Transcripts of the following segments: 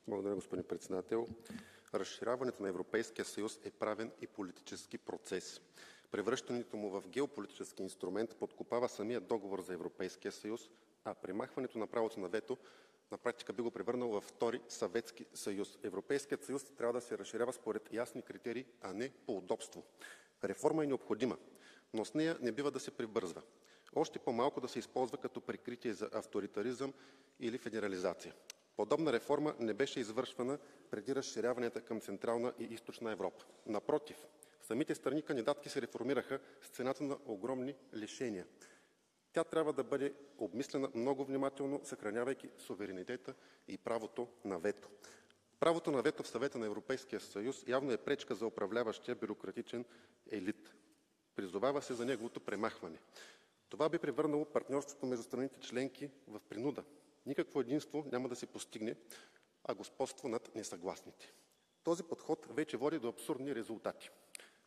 Благодаря, господин председател. Разширяването на Европейския съюз е правен и политически процес. Превръщането му в геополитически инструмент подкопава самия договор за Европейския съюз, а премахването на правото на вето на практика би го превърнал във втори Съветски съюз. Европейският съюз трябва да се разширява според ясни критерии, а не по удобство. Реформа е необходима, но с нея не бива да се прибързва. Още по-малко да се използва като прикритие за авторитаризъм или федерализация. Подобна реформа не беше извършвана преди разширяванията към Централна и Източна Европа. Напротив, самите страни кандидатки се реформираха с цената на огромни лишения. Тя трябва да бъде обмислена много внимателно, съхранявайки суверенитета и правото на вето. Правото на вето в Съвета на Европейския съюз явно е пречка за управляващия бюрократичен елит. Призовава се за неговото премахване. Това би превърнало партньорството между страните членки в принуда. Никакво единство няма да се постигне, а господство над несъгласните. Този подход вече води до абсурдни резултати.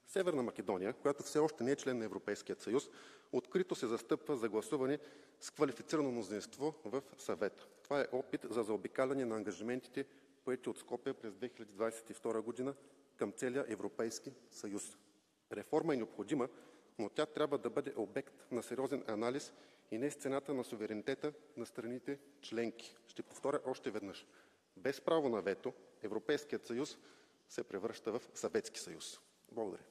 Северна Македония, която все още не е член на Европейския съюз, открито се застъпва за гласуване с квалифицирано мнозинство в Съвета. Това е опит за заобикаляне на ангажиментите, поети от Скопие през 2022 година към целия Европейски съюз. Реформа е необходима, но тя трябва да бъде обект на сериозен анализ и не с цената на суверенитета на страните членки. Ще повторя още веднъж. Без право на вето Европейският съюз се превръща в Съветски съюз. Благодаря.